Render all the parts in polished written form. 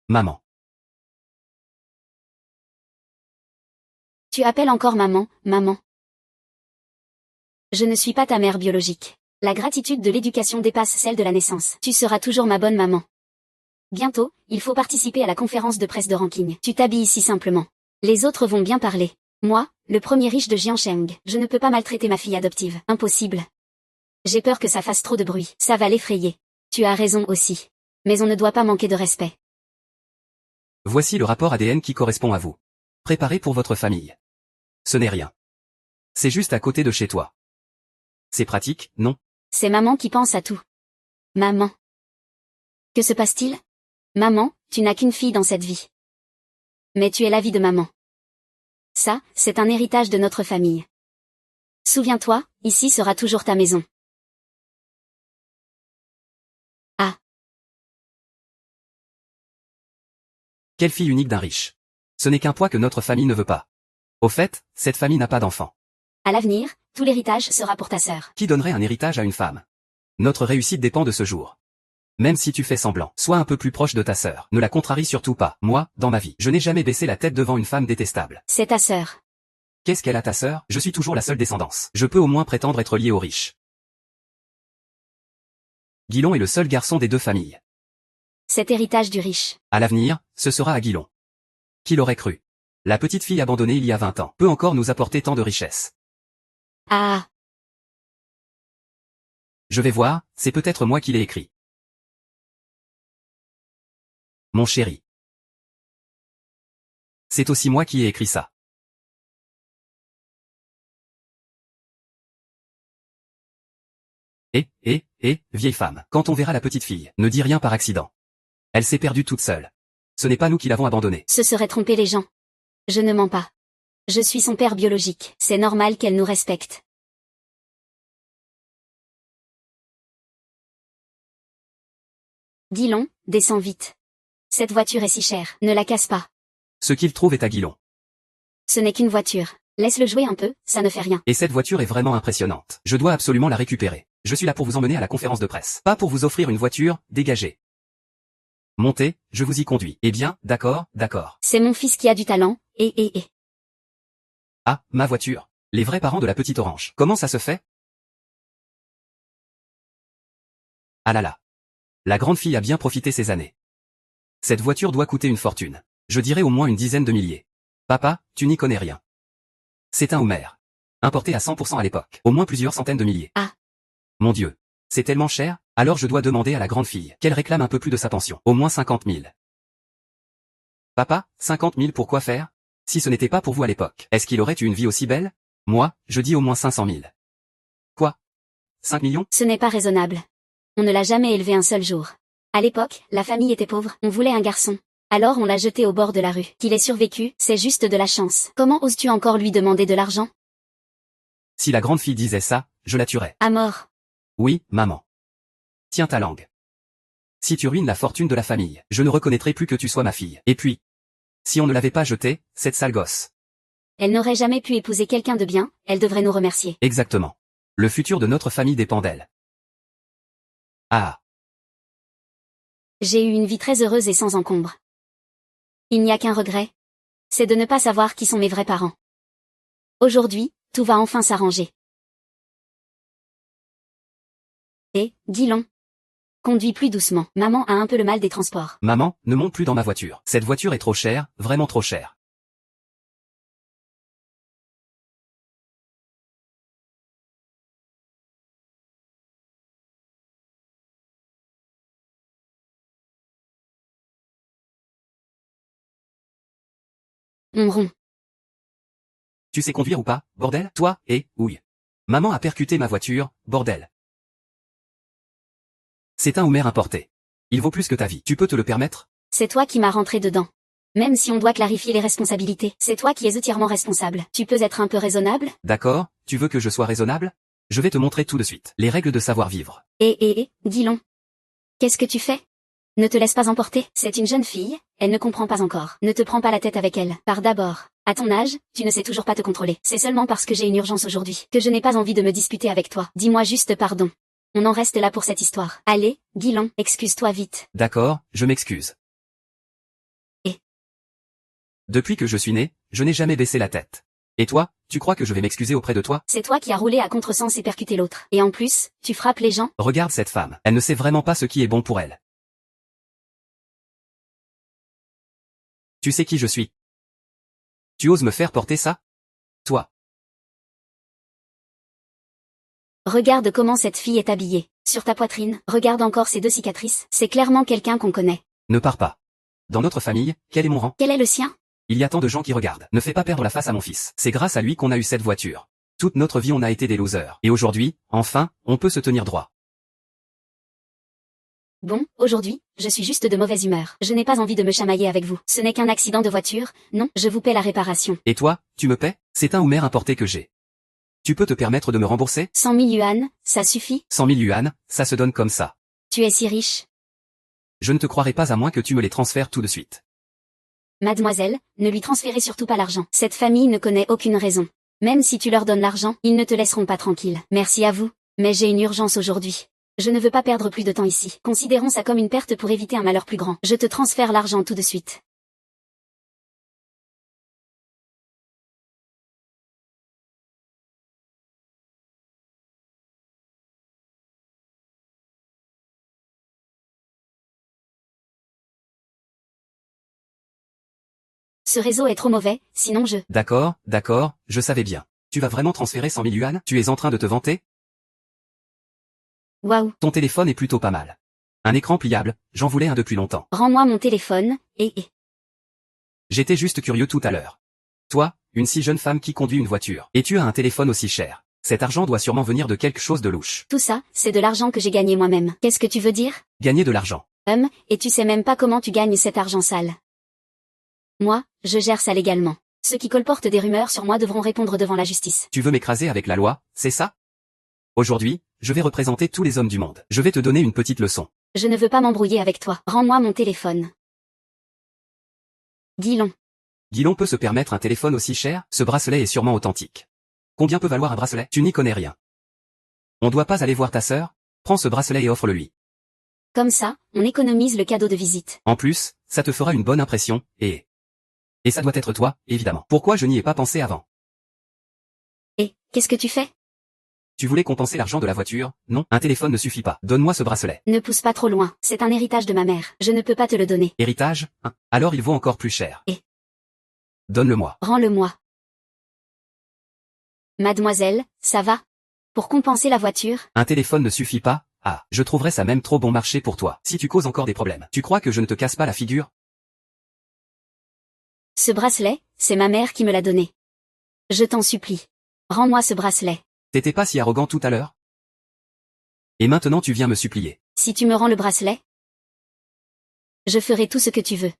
Maman. Tu appelles encore maman, maman. Je ne suis pas ta mère biologique. La gratitude de l'éducation dépasse celle de la naissance. Tu seras toujours ma bonne maman. Bientôt, il faut participer à la conférence de presse de ranking. Tu t'habilles ici simplement. Les autres vont bien parler. Moi, le premier riche de Jiancheng, je ne peux pas maltraiter ma fille adoptive. Impossible. J'ai peur que ça fasse trop de bruit. Ça va l'effrayer. Tu as raison aussi. Mais on ne doit pas manquer de respect. Voici le rapport ADN qui correspond à vous. Préparé pour votre famille. Ce n'est rien. C'est juste à côté de chez toi. C'est pratique, non? C'est maman qui pense à tout. Maman. Que se passe-t-il? Maman, tu n'as qu'une fille dans cette vie. Mais tu es la vie de maman. Ça, c'est un héritage de notre famille. Souviens-toi, ici sera toujours ta maison. Ah. Quelle fille unique d'un riche. Ce n'est qu'un poids que notre famille ne veut pas. Au fait, cette famille n'a pas d'enfant. À l'avenir, tout l'héritage sera pour ta sœur. Qui donnerait un héritage à une femme? Notre réussite dépend de ce jour. Même si tu fais semblant, sois un peu plus proche de ta sœur. Ne la contrarie surtout pas. Moi, dans ma vie, je n'ai jamais baissé la tête devant une femme détestable. C'est ta sœur. Qu'est-ce qu'elle a ta sœur? Je suis toujours la seule descendance. Je peux au moins prétendre être lié aux riches. Guilon est le seul garçon des deux familles. Cet héritage du riche. À l'avenir, ce sera à Guilon. Qui l'aurait cru? La petite fille abandonnée il y a 20 ans peut encore nous apporter tant de richesses. Ah. Je vais voir, c'est peut-être moi qui l'ai écrit. Mon chéri. C'est aussi moi qui ai écrit ça. Vieille femme, quand on verra la petite fille, ne dis rien par accident. Elle s'est perdue toute seule. Ce n'est pas nous qui l'avons abandonnée. Ce serait tromper les gens. Je ne mens pas. Je suis son père biologique. C'est normal qu'elle nous respecte. Guilon, descends vite. Cette voiture est si chère. Ne la casse pas. Ce qu'il trouve est à Guilon. Ce n'est qu'une voiture. Laisse-le jouer un peu, ça ne fait rien. Et cette voiture est vraiment impressionnante. Je dois absolument la récupérer. Je suis là pour vous emmener à la conférence de presse. Pas pour vous offrir une voiture, dégagez. Montez, je vous y conduis. Eh bien, d'accord, d'accord. C'est mon fils qui a du talent, et. Ah, ma voiture. Les vrais parents de la petite orange. Comment ça se fait? Ah là là. La grande fille a bien profité ces années. Cette voiture doit coûter une fortune. Je dirais au moins une dizaine de milliers. Papa, tu n'y connais rien. C'est un Homer. Importé à 100% à l'époque. Au moins plusieurs centaines de milliers. Ah. Mon Dieu. C'est tellement cher, alors je dois demander à la grande fille qu'elle réclame un peu plus de sa pension. Au moins 50 000. Papa, 50 000 pour quoi faire? Si ce n'était pas pour vous à l'époque, est-ce qu'il aurait eu une vie aussi belle? Moi, je dis au moins 500 000. Quoi? 5 millions? Ce n'est pas raisonnable. On ne l'a jamais élevé un seul jour. À l'époque, la famille était pauvre, on voulait un garçon. Alors on l'a jeté au bord de la rue. Qu'il ait survécu, c'est juste de la chance. Comment oses-tu encore lui demander de l'argent? Si la grande fille disait ça, je la tuerais. À mort. Oui, maman. Tiens ta langue. Si tu ruines la fortune de la famille, je ne reconnaîtrai plus que tu sois ma fille. Et puis, si on ne l'avait pas jetée, cette sale gosse. Elle n'aurait jamais pu épouser quelqu'un de bien, elle devrait nous remercier. Exactement. Le futur de notre famille dépend d'elle. Ah. J'ai eu une vie très heureuse et sans encombre. Il n'y a qu'un regret. C'est de ne pas savoir qui sont mes vrais parents. Aujourd'hui, tout va enfin s'arranger. Et, Guilon. Conduis plus doucement. Maman a un peu le mal des transports. Maman, ne monte plus dans ma voiture. Cette voiture est trop chère, vraiment trop chère. On rompt. Tu sais conduire ou pas, bordel? Toi, ouille. Maman a percuté ma voiture, bordel. C'est un Homer importé. Il vaut plus que ta vie. Tu peux te le permettre? C'est toi qui m'as rentré dedans. Même si on doit clarifier les responsabilités, c'est toi qui es entièrement responsable. Tu peux être un peu raisonnable? D'accord, tu veux que je sois raisonnable? Je vais te montrer tout de suite. Les règles de savoir-vivre. Guilon. Qu'est-ce que tu fais? Ne te laisse pas emporter. C'est une jeune fille, elle ne comprend pas encore. Ne te prends pas la tête avec elle. Pars d'abord. À ton âge, tu ne sais toujours pas te contrôler. C'est seulement parce que j'ai une urgence aujourd'hui que je n'ai pas envie de me disputer avec toi. Dis-moi juste pardon. On en reste là pour cette histoire. Allez, Guilon, excuse-toi vite. D'accord, je m'excuse. Depuis que je suis né, je n'ai jamais baissé la tête. Et toi, tu crois que je vais m'excuser auprès de toi? C'est toi qui as roulé à contresens et percuté l'autre. Et en plus, tu frappes les gens? Regarde cette femme, elle ne sait vraiment pas ce qui est bon pour elle. Tu sais qui je suis? Tu oses me faire porter ça? Toi. Regarde comment cette fille est habillée. Sur ta poitrine, regarde encore ces 2 cicatrices. C'est clairement quelqu'un qu'on connaît. Ne pars pas. Dans notre famille, quel est mon rang? Quel est le sien? Il y a tant de gens qui regardent. Ne fais pas perdre la face à mon fils. C'est grâce à lui qu'on a eu cette voiture. Toute notre vie on a été des losers. Et aujourd'hui, enfin, on peut se tenir droit. Bon, aujourd'hui, je suis juste de mauvaise humeur. Je n'ai pas envie de me chamailler avec vous. Ce n'est qu'un accident de voiture, non, je vous paie la réparation. Et toi, tu me paies? C'est un Hummer importé que j'ai. Tu peux te permettre de me rembourser? 100 000 yuan, ça suffit? 100 000 yuan, ça se donne comme ça. Tu es si riche. Je ne te croirai pas à moins que tu me les transfères tout de suite. Mademoiselle, ne lui transférez surtout pas l'argent. Cette famille ne connaît aucune raison. Même si tu leur donnes l'argent, ils ne te laisseront pas tranquille. Merci à vous. Mais j'ai une urgence aujourd'hui. Je ne veux pas perdre plus de temps ici. Considérons ça comme une perte pour éviter un malheur plus grand. Je te transfère l'argent tout de suite. Ce réseau est trop mauvais, sinon je... D'accord, je savais bien. Tu vas vraiment transférer 100 000 yuan? Tu es en train de te vanter? Waouh. Ton téléphone est plutôt pas mal. Un écran pliable, j'en voulais un depuis longtemps. Rends-moi mon téléphone, et... J'étais juste curieux tout à l'heure. Toi, une si jeune femme qui conduit une voiture, et tu as un téléphone aussi cher. Cet argent doit sûrement venir de quelque chose de louche. Tout ça, c'est de l'argent que j'ai gagné moi-même. Qu'est-ce que tu veux dire? Gagner de l'argent. Et tu sais même pas comment tu gagnes cet argent sale. Moi, je gère ça légalement. Ceux qui colportent des rumeurs sur moi devront répondre devant la justice. Tu veux m'écraser avec la loi, c'est ça? Aujourd'hui, je vais représenter tous les hommes du monde. Je vais te donner une petite leçon. Je ne veux pas m'embrouiller avec toi. Rends-moi mon téléphone. Guilon. Guilon peut se permettre un téléphone aussi cher? Ce bracelet est sûrement authentique. Combien peut valoir un bracelet? Tu n'y connais rien. On doit pas aller voir ta sœur? Prends ce bracelet et offre-le lui. Comme ça, on économise le cadeau de visite. En plus, ça te fera une bonne impression, et ça doit être toi, évidemment. Pourquoi je n'y ai pas pensé avant? Et, qu'est-ce que tu fais? Tu voulais compenser l'argent de la voiture? Non, un téléphone ne suffit pas. Donne-moi ce bracelet. Ne pousse pas trop loin, c'est un héritage de ma mère. Je ne peux pas te le donner. Héritage? Hein? Alors il vaut encore plus cher. Et? Donne-le-moi. Rends-le-moi. Mademoiselle, ça va? Pour compenser la voiture? Un téléphone ne suffit pas? Ah, je trouverais ça même trop bon marché pour toi. Si tu causes encore des problèmes, tu crois que je ne te casse pas la figure? Ce bracelet, c'est ma mère qui me l'a donné. Je t'en supplie. Rends-moi ce bracelet. T'étais pas si arrogant tout à l'heure? Et maintenant tu viens me supplier. Si tu me rends le bracelet, je ferai tout ce que tu veux.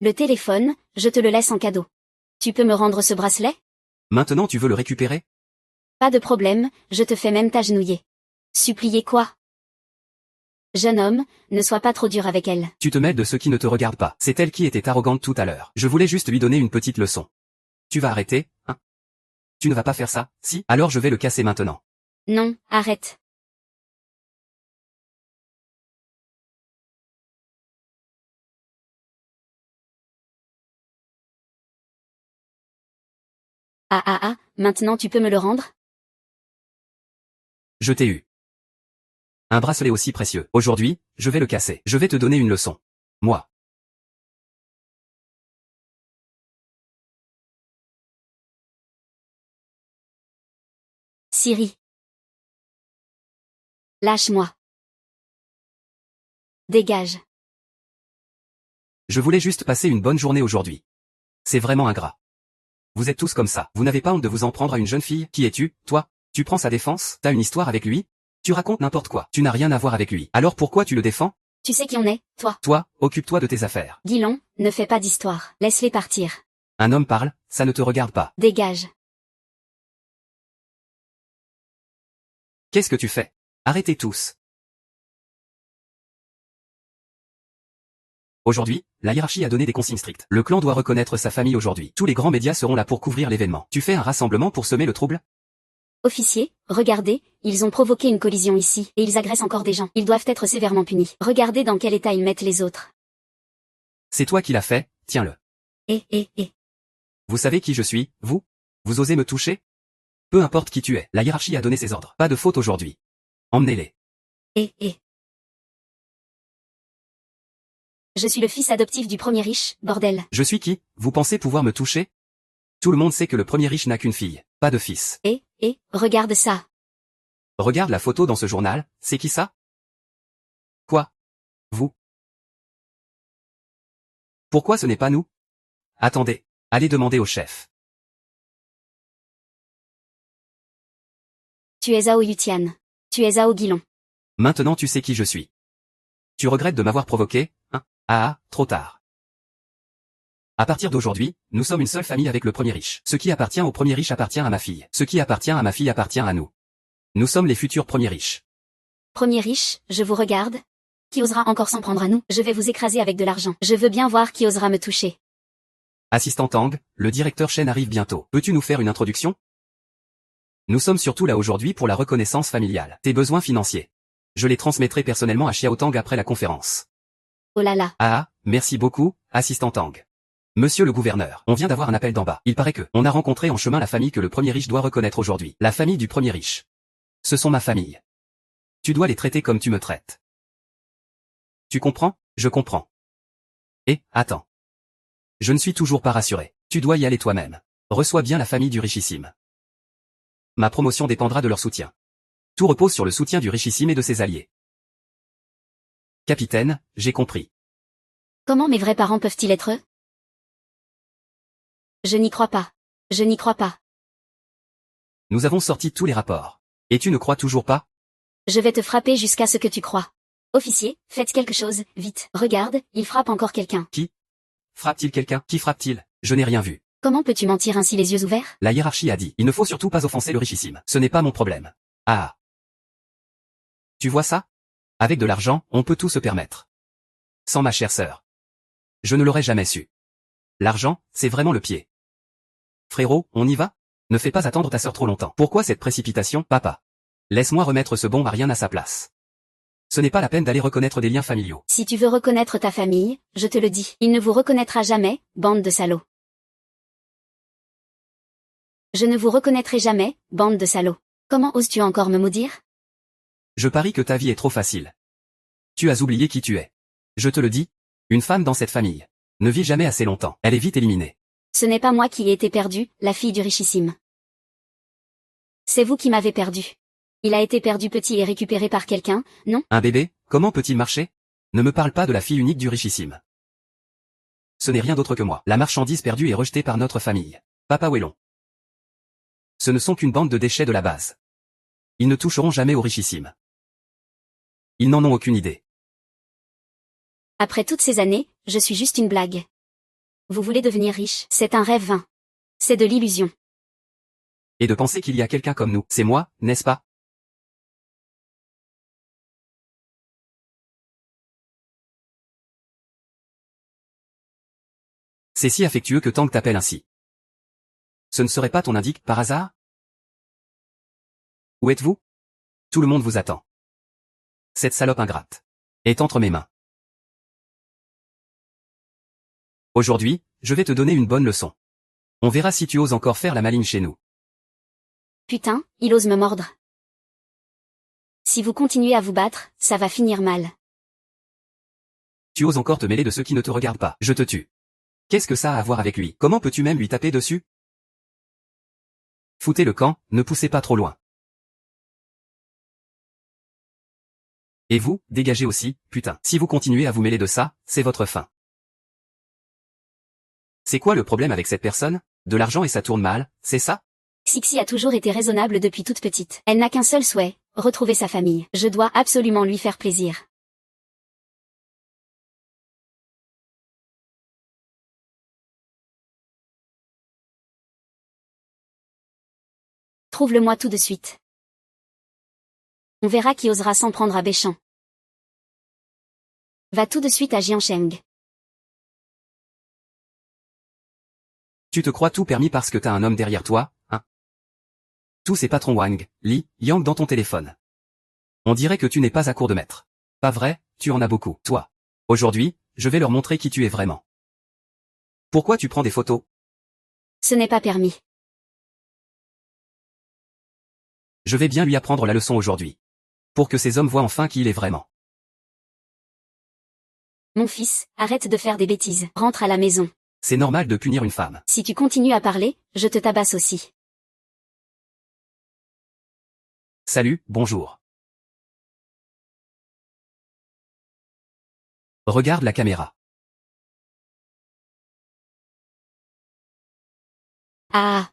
Le téléphone, je te le laisse en cadeau. Tu peux me rendre ce bracelet? Maintenant tu veux le récupérer? Pas de problème, je te fais même t'agenouiller. Supplier quoi? Jeune homme, ne sois pas trop dur avec elle. Tu te mêles de ceux qui ne te regardent pas. C'est elle qui était arrogante tout à l'heure. Je voulais juste lui donner une petite leçon. Tu vas arrêter, hein? Tu ne vas pas faire ça, si? Alors je vais le casser maintenant. Non, arrête. Maintenant tu peux me le rendre? Je t'ai eu. Un bracelet aussi précieux. Aujourd'hui, je vais le casser. Je vais te donner une leçon. Moi. Siri. Lâche-moi. Dégage. Je voulais juste passer une bonne journée aujourd'hui. C'est vraiment ingrat. Vous êtes tous comme ça. Vous n'avez pas honte de vous en prendre à une jeune fille? Qui es-tu, toi? Tu prends sa défense? T'as une histoire avec lui? Tu racontes n'importe quoi. Tu n'as rien à voir avec lui. Alors pourquoi tu le défends? Tu sais qui on est, toi? Toi, occupe-toi de tes affaires. Guilon, ne fais pas d'histoire. Laisse-les partir. Un homme parle, ça ne te regarde pas. Dégage. Qu'est-ce que tu fais? Arrêtez tous. Aujourd'hui, la hiérarchie a donné des consignes strictes. Le clan doit reconnaître sa famille aujourd'hui. Tous les grands médias seront là pour couvrir l'événement. Tu fais un rassemblement pour semer le trouble? Officier, regardez, ils ont provoqué une collision ici, et ils agressent encore des gens. Ils doivent être sévèrement punis. Regardez dans quel état ils mettent les autres. C'est toi qui l'as fait, tiens-le. Vous savez qui je suis, vous? Vous osez me toucher? Peu importe qui tu es, la hiérarchie a donné ses ordres. Pas de faute aujourd'hui. Emmenez-les. Et. Je suis le fils adoptif du premier riche, bordel. Je suis qui? Vous pensez pouvoir me toucher? Tout le monde sait que le premier riche n'a qu'une fille, pas de fils. Et, regarde ça. Regarde la photo dans ce journal, c'est qui ça? Quoi? Vous? Pourquoi ce n'est pas nous? Attendez, allez demander au chef. Tu es Zhao Yutian. Tu es Zhao Guilon. Maintenant tu sais qui je suis. Tu regrettes de m'avoir provoqué, hein? Ah, trop tard. À partir d'aujourd'hui, nous sommes une seule famille avec le premier riche. Ce qui appartient au premier riche appartient à ma fille. Ce qui appartient à ma fille appartient à nous. Nous sommes les futurs premiers riches. Premier riche, je vous regarde. Qui osera encore s'en prendre à nous? Je vais vous écraser avec de l'argent. Je veux bien voir qui osera me toucher. Assistant Tang, le directeur Shen arrive bientôt. Peux-tu nous faire une introduction? Nous sommes surtout là aujourd'hui pour la reconnaissance familiale. Tes besoins financiers. Je les transmettrai personnellement à Xiao Tang après la conférence. Oh là là. Ah, merci beaucoup, assistant Tang. Monsieur le gouverneur, on vient d'avoir un appel d'en bas. Il paraît que, on a rencontré en chemin la famille que le premier riche doit reconnaître aujourd'hui. La famille du premier riche. Ce sont ma famille. Tu dois les traiter comme tu me traites. Tu comprends? Je comprends. Attends. Je ne suis toujours pas rassuré. Tu dois y aller toi-même. Reçois bien la famille du richissime. Ma promotion dépendra de leur soutien. Tout repose sur le soutien du richissime et de ses alliés. Capitaine, j'ai compris. Comment mes vrais parents peuvent-ils être eux? Je n'y crois pas. Je n'y crois pas. Nous avons sorti tous les rapports. Et tu ne crois toujours pas? Je vais te frapper jusqu'à ce que tu crois. Officier, faites quelque chose, vite. Regarde, il frappe encore quelqu'un. Qui? Frappe-t-il quelqu'un? Qui frappe-t-il? Je n'ai rien vu. Comment peux-tu mentir ainsi les yeux ouverts? La hiérarchie a dit, il ne faut surtout pas offenser le richissime. Ce n'est pas mon problème. Ah. Tu vois ça? Avec de l'argent, on peut tout se permettre. Sans ma chère sœur. Je ne l'aurais jamais su. L'argent, c'est vraiment le pied. Frérot, on y va? Ne fais pas attendre ta sœur trop longtemps. Pourquoi cette précipitation, papa? Laisse-moi remettre ce bon à rien à sa place. Ce n'est pas la peine d'aller reconnaître des liens familiaux. Si tu veux reconnaître ta famille, je te le dis, il ne vous reconnaîtra jamais, bande de salauds. Je ne vous reconnaîtrai jamais, bande de salauds. Comment oses-tu encore me maudire? Je parie que ta vie est trop facile. Tu as oublié qui tu es. Je te le dis, une femme dans cette famille ne vit jamais assez longtemps. Elle est vite éliminée. Ce n'est pas moi qui ai été perdue, la fille du richissime. C'est vous qui m'avez perdu. Il a été perdu petit et récupéré par quelqu'un, non? Un bébé, comment peut-il marcher? Ne me parle pas de la fille unique du richissime. Ce n'est rien d'autre que moi. La marchandise perdue est rejetée par notre famille. Papa Wellon. Ce ne sont qu'une bande de déchets de la base. Ils ne toucheront jamais au richissime. Ils n'en ont aucune idée. Après toutes ces années, je suis juste une blague. Vous voulez devenir riche, c'est un rêve vain. C'est de l'illusion. Et de penser qu'il y a quelqu'un comme nous, c'est moi, n'est-ce pas? C'est si affectueux que Tang t'appelle ainsi. Ce ne serait pas ton indique, par hasard? Où êtes-vous? Tout le monde vous attend. Cette salope ingrate est entre mes mains. Aujourd'hui, je vais te donner une bonne leçon. On verra si tu oses encore faire la maligne chez nous. Putain, il ose me mordre. Si vous continuez à vous battre, ça va finir mal. Tu oses encore te mêler de ceux qui ne te regardent pas. Je te tue. Qu'est-ce que ça a à voir avec lui? Comment peux-tu même lui taper dessus? Foutez le camp, ne poussez pas trop loin. Et vous, dégagez aussi, putain. Si vous continuez à vous mêler de ça, c'est votre fin. C'est quoi le problème avec cette personne? De l'argent et ça tourne mal, c'est ça? Xixi a toujours été raisonnable depuis toute petite. Elle n'a qu'un seul souhait, retrouver sa famille. Je dois absolument lui faire plaisir. Trouve-le-moi tout de suite. On verra qui osera s'en prendre à Béchamp. Va tout de suite à Jiancheng. Tu te crois tout permis parce que t'as un homme derrière toi, hein? Tous ces patrons Wang, Li, Yang dans ton téléphone. On dirait que tu n'es pas à court de maître. Pas vrai, tu en as beaucoup, toi. Aujourd'hui, je vais leur montrer qui tu es vraiment. Pourquoi tu prends des photos? Ce n'est pas permis. Je vais bien lui apprendre la leçon aujourd'hui. Pour que ces hommes voient enfin qui il est vraiment. Mon fils, arrête de faire des bêtises. Rentre à la maison. C'est normal de punir une femme. Si tu continues à parler, je te tabasse aussi. Salut, bonjour. Regarde la caméra. Ah.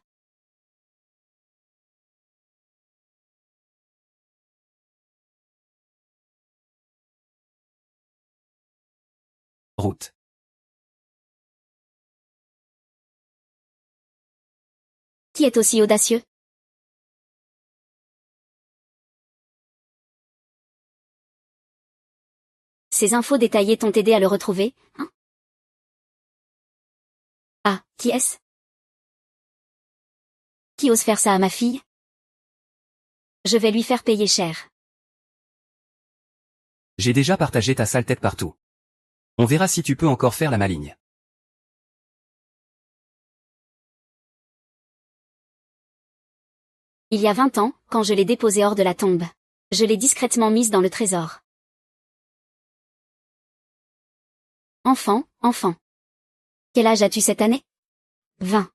Route. Qui est aussi audacieux? Ces infos détaillées t'ont aidé à le retrouver, hein? Ah, qui est-ce? Qui ose faire ça à ma fille? Je vais lui faire payer cher. J'ai déjà partagé ta sale tête partout. On verra si tu peux encore faire la maligne. Il y a 20 ans, quand je l'ai déposée hors de la tombe. Je l'ai discrètement mise dans le trésor. Enfant. Quel âge as-tu cette année? 20.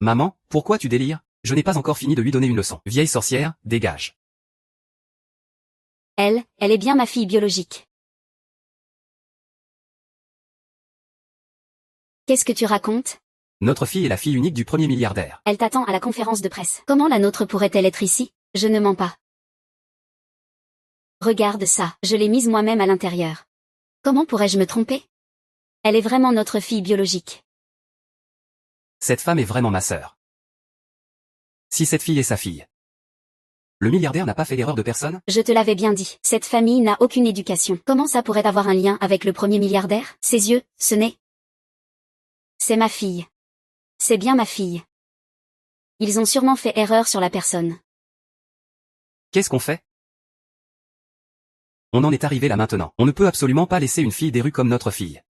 Maman, pourquoi tu délires? Je n'ai pas encore fini de lui donner une leçon. Vieille sorcière, dégage. Elle est bien ma fille biologique. Qu'est-ce que tu racontes? Notre fille est la fille unique du premier milliardaire. Elle t'attend à la conférence de presse. Comment la nôtre pourrait-elle être ici? Je ne mens pas. Regarde ça, je l'ai mise moi-même à l'intérieur. Comment pourrais-je me tromper? Elle est vraiment notre fille biologique. Cette femme est vraiment ma sœur. Si cette fille est sa fille. Le milliardaire n'a pas fait l'erreur de personne? Je te l'avais bien dit, cette famille n'a aucune éducation. Comment ça pourrait avoir un lien avec le premier milliardaire? Ses yeux, ce nez. C'est ma fille. C'est bien ma fille. Ils ont sûrement fait erreur sur la personne. Qu'est-ce qu'on fait? On en est arrivé là maintenant. On ne peut absolument pas laisser une fille des rues comme notre fille.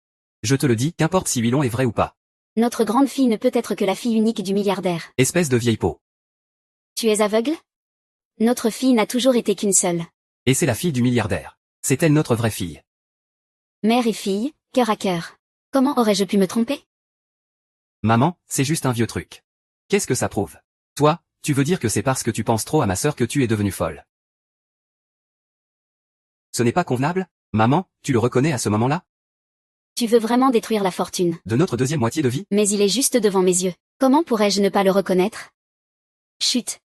Je te le dis, qu'importe si Willon est vrai ou pas. Notre grande fille ne peut être que la fille unique du milliardaire. Espèce de vieille peau. Tu es aveugle? Notre fille n'a toujours été qu'une seule. Et c'est la fille du milliardaire. C'est elle notre vraie fille. Mère et fille, cœur à cœur. Comment aurais-je pu me tromper? Maman, c'est juste un vieux truc. Qu'est-ce que ça prouve? Toi, tu veux dire que c'est parce que tu penses trop à ma sœur que tu es devenue folle. Ce n'est pas convenable? Maman, tu le reconnais à ce moment-là? Tu veux vraiment détruire la fortune. De notre deuxième moitié de vie? Mais il est juste devant mes yeux. Comment pourrais-je ne pas le reconnaître? Chut.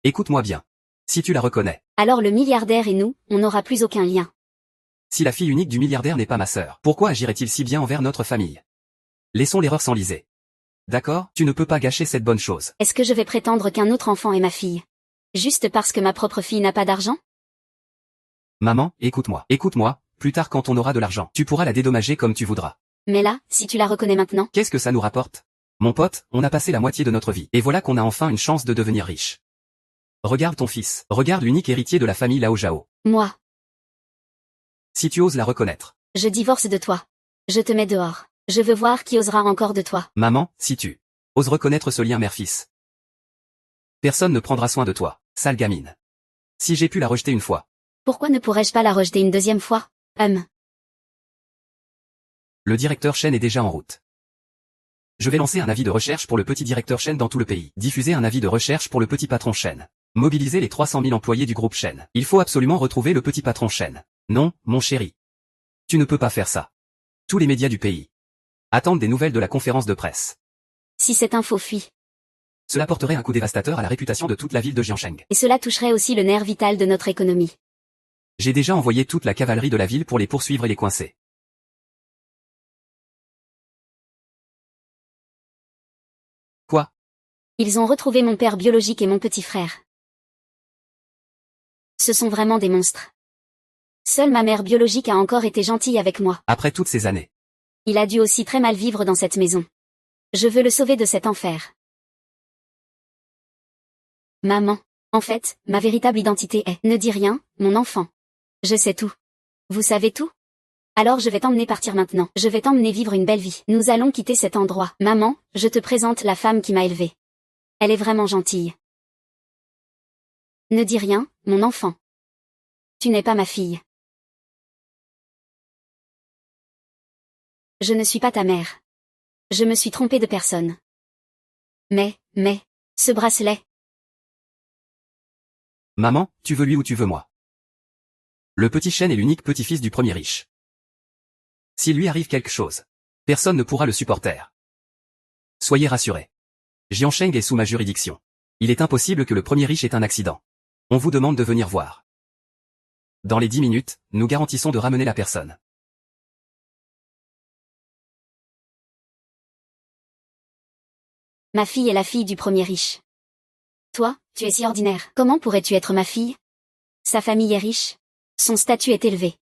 Écoute-moi bien. Si tu la reconnais. Alors le milliardaire et nous, on n'aura plus aucun lien. Si la fille unique du milliardaire n'est pas ma sœur, pourquoi agirait-il si bien envers notre famille? Laissons l'erreur s'enliser. D'accord, tu ne peux pas gâcher cette bonne chose. Est-ce que je vais prétendre qu'un autre enfant est ma fille? Juste parce que ma propre fille n'a pas d'argent? Maman, écoute-moi. Écoute-moi, plus tard quand on aura de l'argent, tu pourras la dédommager comme tu voudras. Mais là, si tu la reconnais maintenant? Qu'est-ce que ça nous rapporte? Mon pote, on a passé la moitié de notre vie, et voilà qu'on a enfin une chance de devenir riche. Regarde ton fils, regarde l'unique héritier de la famille Lao Zhao. Moi. Si tu oses la reconnaître. Je divorce de toi. Je te mets dehors. Je veux voir qui osera encore de toi. Maman, si tu oses reconnaître ce lien mère-fils. Personne ne prendra soin de toi, sale gamine. Si j'ai pu la rejeter une fois. Pourquoi ne pourrais-je pas la rejeter une deuxième fois? Le directeur Chen est déjà en route. Je vais lancer un avis de recherche pour le petit directeur Chen dans tout le pays. Diffuser un avis de recherche pour le petit patron Chen. Mobiliser les 300 000 employés du groupe Chen. Il faut absolument retrouver le petit patron Chen. Non, mon chéri. Tu ne peux pas faire ça. Tous les médias du pays attendent des nouvelles de la conférence de presse. Si cette info fuit. Cela porterait un coup dévastateur à la réputation de toute la ville de Jiangsheng. Et cela toucherait aussi le nerf vital de notre économie. J'ai déjà envoyé toute la cavalerie de la ville pour les poursuivre et les coincer. Quoi? Ils ont retrouvé mon père biologique et mon petit frère. Ce sont vraiment des monstres. Seule ma mère biologique a encore été gentille avec moi. Après toutes ces années. Il a dû aussi très mal vivre dans cette maison. Je veux le sauver de cet enfer. Maman. En fait, ma véritable identité est... Ne dis rien, mon enfant. Je sais tout. Vous savez tout? Alors je vais t'emmener partir maintenant. Je vais t'emmener vivre une belle vie. Nous allons quitter cet endroit. Maman, je te présente la femme qui m'a élevée. Elle est vraiment gentille. Ne dis rien, mon enfant. Tu n'es pas ma fille. Je ne suis pas ta mère. Je me suis trompée de personne. Mais, ce bracelet. Maman, tu veux lui ou tu veux moi? Le petit Shen est l'unique petit-fils du premier riche. S'il lui arrive quelque chose, personne ne pourra le supporter. Soyez rassurés. Jiansheng est sous ma juridiction. Il est impossible que le premier riche ait un accident. On vous demande de venir voir. Dans les 10 minutes, nous garantissons de ramener la personne. Ma fille est la fille du premier riche. Toi, tu es si ordinaire. Comment pourrais-tu être ma fille? Sa famille est riche. Son statut est élevé.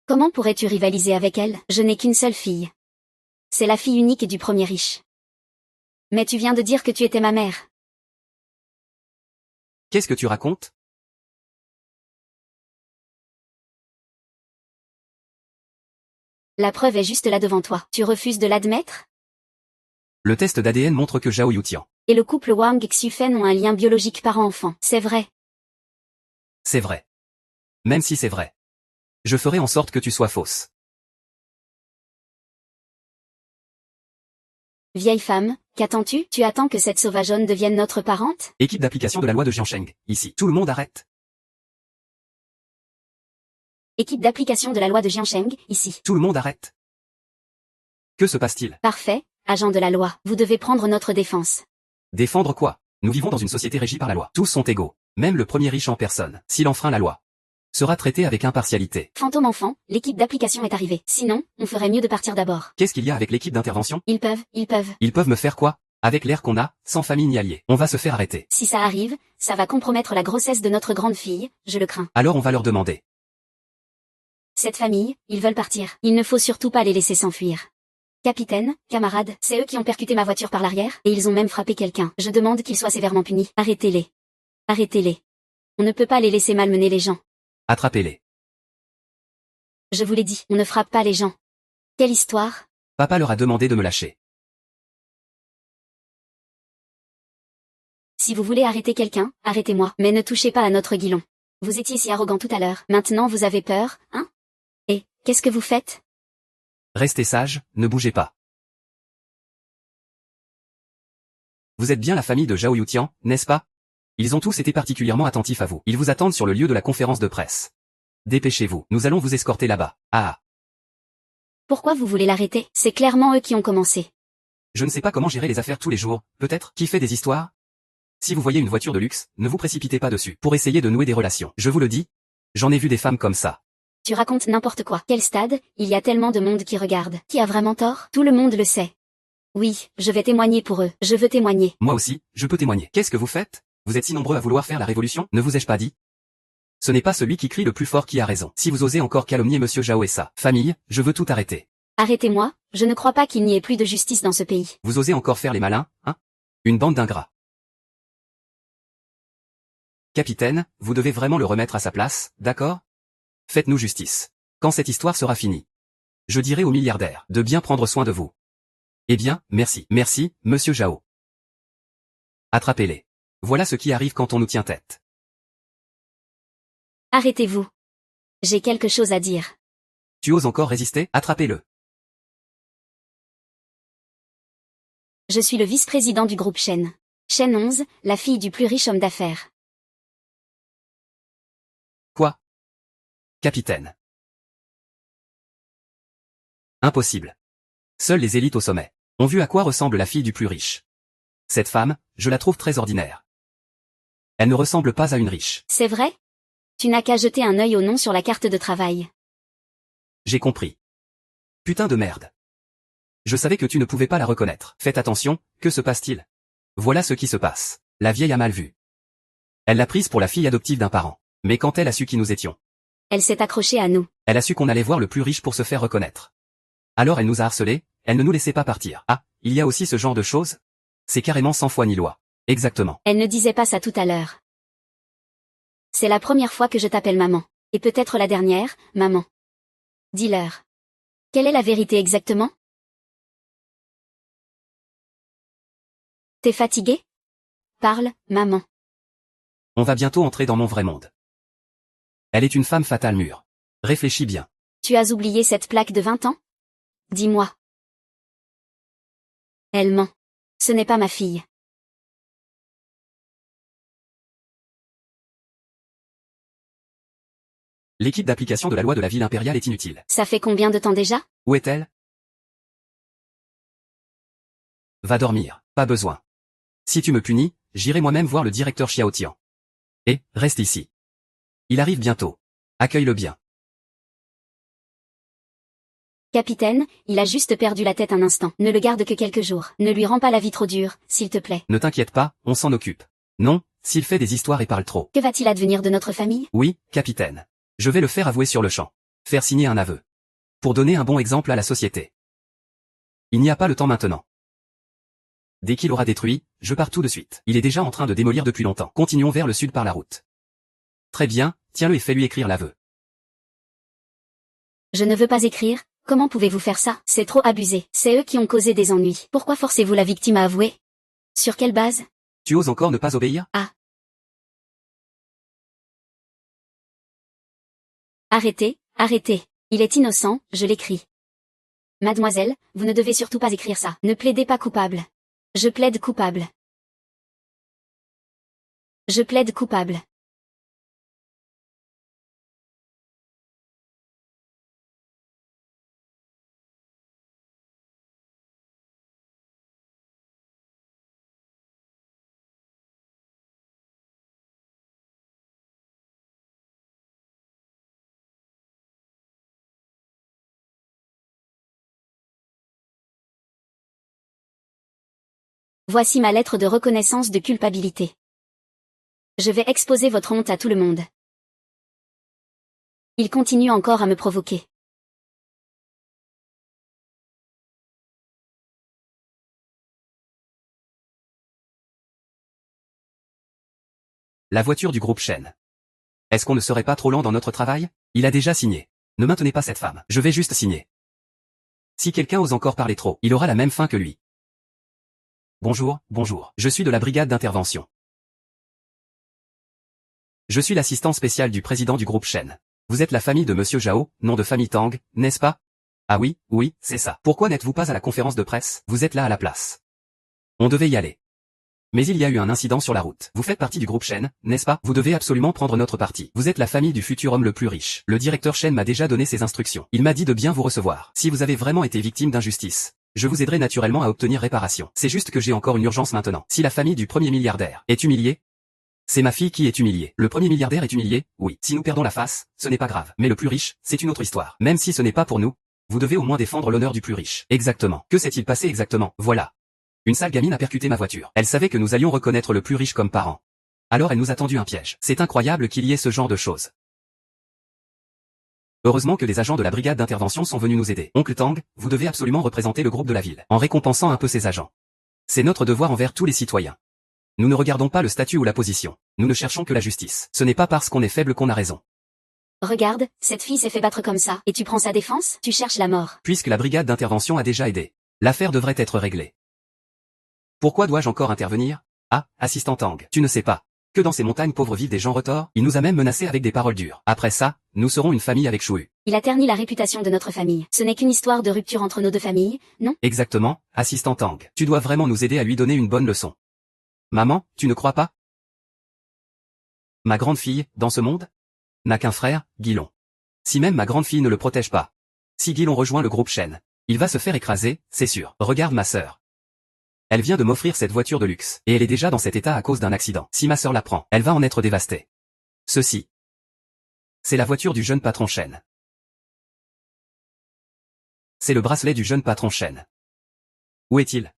Comment pourrais-tu rivaliser avec elle? Je n'ai qu'une seule fille. C'est la fille unique du premier riche. Mais tu viens de dire que tu étais ma mère. Qu'est-ce que tu racontes? La preuve est juste là devant toi. Tu refuses de l'admettre? Le test d'ADN montre que Zhao Youtian. Et le couple Wang Xufen ont un lien biologique parent-enfant. C'est vrai. C'est vrai. Même si c'est vrai. Je ferai en sorte que tu sois fausse. Vieille femme, qu'attends-tu? Tu attends que cette sauvageonne devienne notre parente? Équipe d'application de la loi de Jiansheng. Ici, tout le monde arrête. Équipe d'application de la loi de Jiansheng, ici. Tout le monde arrête. Que se passe-t-il? Parfait, agent de la loi. Vous devez prendre notre défense. Défendre quoi? Nous vivons dans une société régie par la loi. Tous sont égaux. Même le premier riche en personne, s'il enfreint la loi, sera traité avec impartialité. Fantôme enfant, l'équipe d'application est arrivée. Sinon, on ferait mieux de partir d'abord. Qu'est-ce qu'il y a avec l'équipe d'intervention? Ils peuvent. Ils peuvent me faire quoi? Avec l'air qu'on a, sans famille ni alliés. On va se faire arrêter. Si ça arrive, ça va compromettre la grossesse de notre grande fille, je le crains. Alors on va leur demander. Cette famille, ils veulent partir. Il ne faut surtout pas les laisser s'enfuir. Capitaine, camarade, c'est eux qui ont percuté ma voiture par l'arrière, et ils ont même frappé quelqu'un. Je demande qu'ils soient sévèrement punis. Arrêtez-les. Arrêtez-les. On ne peut pas les laisser malmener les gens. Attrapez-les. Je vous l'ai dit, on ne frappe pas les gens. Quelle histoire? Papa leur a demandé de me lâcher. Si vous voulez arrêter quelqu'un, arrêtez-moi, mais ne touchez pas à notre Guilon. Vous étiez si arrogant tout à l'heure, maintenant vous avez peur, hein? Et, qu'est-ce que vous faites? Restez sages, ne bougez pas. Vous êtes bien la famille de Zhao Youtian, n'est-ce pas? Ils ont tous été particulièrement attentifs à vous. Ils vous attendent sur le lieu de la conférence de presse. Dépêchez-vous, nous allons vous escorter là-bas. Ah. Pourquoi vous voulez l'arrêter? C'est clairement eux qui ont commencé. Je ne sais pas comment gérer les affaires tous les jours, peut-être, qui fait des histoires? Si vous voyez une voiture de luxe, ne vous précipitez pas dessus, pour essayer de nouer des relations. Je vous le dis, j'en ai vu des femmes comme ça. Tu racontes n'importe quoi. Quel stade? Il y a tellement de monde qui regarde. Qui a vraiment tort? Tout le monde le sait. Oui, je vais témoigner pour eux. Je veux témoigner. Moi aussi, je peux témoigner. Qu'est-ce que vous faites? Vous êtes si nombreux à vouloir faire la révolution, ne vous ai-je pas dit? Ce n'est pas celui qui crie le plus fort qui a raison. Si vous osez encore calomnier Monsieur Zhao et sa famille, je veux tout arrêter. Arrêtez-moi, je ne crois pas qu'il n'y ait plus de justice dans ce pays. Vous osez encore faire les malins, hein? Une bande d'ingrats. Capitaine, vous devez vraiment le remettre à sa place, d'accord? Faites-nous justice. Quand cette histoire sera finie, je dirai aux milliardaires de bien prendre soin de vous. Eh bien, merci, Monsieur Zhao. Attrapez-les. Voilà ce qui arrive quand on nous tient tête. Arrêtez-vous. J'ai quelque chose à dire. Tu oses encore résister? Attrapez-le. Je suis le vice-président du groupe Shen. Shen 11, la fille du plus riche homme d'affaires. Quoi? Capitaine. Impossible. Seules les élites au sommet ont vu à quoi ressemble la fille du plus riche. Cette femme, je la trouve très ordinaire. Elle ne ressemble pas à une riche. C'est vrai? Tu n'as qu'à jeter un œil au nom sur la carte de travail. J'ai compris. Putain de merde. Je savais que tu ne pouvais pas la reconnaître. Faites attention, que se passe-t-il? Voilà ce qui se passe. La vieille a mal vu. Elle l'a prise pour la fille adoptive d'un parent. Mais quand elle a su qui nous étions, Elle s'est accrochée à nous. elle a su qu'on allait voir le plus riche pour se faire reconnaître. Alors elle nous a harcelés, elle ne nous laissait pas partir. Ah, il y a aussi ce genre de choses? C'est carrément sans foi ni loi. Exactement. Elle ne disait pas ça tout à l'heure. C'est la première fois que je t'appelle maman. Et peut-être la dernière, maman. Dis-leur. Quelle est la vérité exactement? T'es fatigué? Parle, maman. On va bientôt entrer dans mon vrai monde. Elle est une femme fatale mûre. Réfléchis bien. Tu as oublié cette plaque de 20 ans? Dis-moi. Elle ment. Ce n'est pas ma fille. L'équipe d'application de la loi de la ville impériale est inutile. Ça fait combien de temps déjà? Où est-elle? Va dormir. Pas besoin. Si tu me punis, j'irai moi-même voir le directeur Xiaotian. Et, reste ici. Il arrive bientôt. Accueille-le bien. Capitaine, il a juste perdu la tête un instant. Ne le garde que quelques jours. Ne lui rends pas la vie trop dure, s'il te plaît. Ne t'inquiète pas, on s'en occupe. Non, s'il fait des histoires et parle trop. Que va-t-il advenir de notre famille? Oui, capitaine. Je vais le faire avouer sur le champ. Faire signer un aveu. Pour donner un bon exemple à la société. Il n'y a pas le temps maintenant. Dès qu'il aura détruit, je pars tout de suite. Il est déjà en train de démolir depuis longtemps. Continuons vers le sud par la route. Très bien, tiens-le et fais-lui écrire l'aveu. Je ne veux pas écrire. Comment pouvez-vous faire ça? C'est trop abusé. C'est eux qui ont causé des ennuis. Pourquoi forcez-vous la victime à avouer? Sur quelle base? Tu oses encore ne pas obéir? Ah. Arrêtez, arrêtez. Il est innocent, je l'écris. Mademoiselle, vous ne devez surtout pas écrire ça. Ne plaidez pas coupable. Je plaide coupable. Je plaide coupable. Voici ma lettre de reconnaissance de culpabilité. Je vais exposer votre honte à tout le monde. Il continue encore à me provoquer. La voiture du groupe Shen. Est-ce qu'on ne serait pas trop lent dans notre travail? Il a déjà signé. Ne maintenez pas cette femme. Je vais juste signer. Si quelqu'un ose encore parler trop, il aura la même fin que lui. Bonjour, bonjour. Je suis de la brigade d'intervention. Je suis l'assistant spécial du président du groupe Shen. Vous êtes la famille de Monsieur Zhao, nom de famille Tang, n'est-ce pas? Ah oui, oui, c'est ça. Pourquoi n'êtes-vous pas à la conférence de presse? Vous êtes là à la place. On devait y aller. Mais il y a eu un incident sur la route. Vous faites partie du groupe Shen, n'est-ce pas? Vous devez absolument prendre notre parti. Vous êtes la famille du futur homme le plus riche. Le directeur Shen m'a déjà donné ses instructions. Il m'a dit de bien vous recevoir. Si vous avez vraiment été victime d'injustice, je vous aiderai naturellement à obtenir réparation. C'est juste que j'ai encore une urgence maintenant. Si la famille du premier milliardaire est humiliée, c'est ma fille qui est humiliée. Le premier milliardaire est humilié, oui. Si nous perdons la face, ce n'est pas grave. Mais le plus riche, c'est une autre histoire. Même si ce n'est pas pour nous, vous devez au moins défendre l'honneur du plus riche. Exactement. Que s'est-il passé exactement? Voilà. Une sale gamine a percuté ma voiture. Elle savait que nous allions reconnaître le plus riche comme parent. Alors elle nous a tendu un piège. C'est incroyable qu'il y ait ce genre de choses. Heureusement que les agents de la brigade d'intervention sont venus nous aider. Oncle Tang, vous devez absolument représenter le groupe de la ville, en récompensant un peu ces agents. C'est notre devoir envers tous les citoyens. Nous ne regardons pas le statut ou la position. Nous ne cherchons que la justice. Ce n'est pas parce qu'on est faible qu'on a raison. Regarde, cette fille s'est fait battre comme ça. Et tu prends sa défense? Tu cherches la mort. Puisque la brigade d'intervention a déjà aidé, l'affaire devrait être réglée. Pourquoi dois-je encore intervenir? Ah, assistant Tang, tu ne sais pas que dans ces montagnes pauvres vivent des gens retors? Il nous a même menacés avec des paroles dures. Après ça, nous serons une famille avec Shu. Il a terni la réputation de notre famille. Ce n'est qu'une histoire de rupture entre nos deux familles, non? Exactement, assistant Tang. Tu dois vraiment nous aider à lui donner une bonne leçon. Maman, tu ne crois pas? Ma grande fille, dans ce monde, n'a qu'un frère, Guilon. Si même ma grande fille ne le protège pas. Si Guilon rejoint le groupe Shen, il va se faire écraser, c'est sûr. Regarde ma sœur. Elle vient de m'offrir cette voiture de luxe, et elle est déjà dans cet état à cause d'un accident. Si ma sœur la prend, elle va en être dévastée. Ceci. C'est la voiture du jeune patron Shen. C'est le bracelet du jeune patron Shen. Où est-il?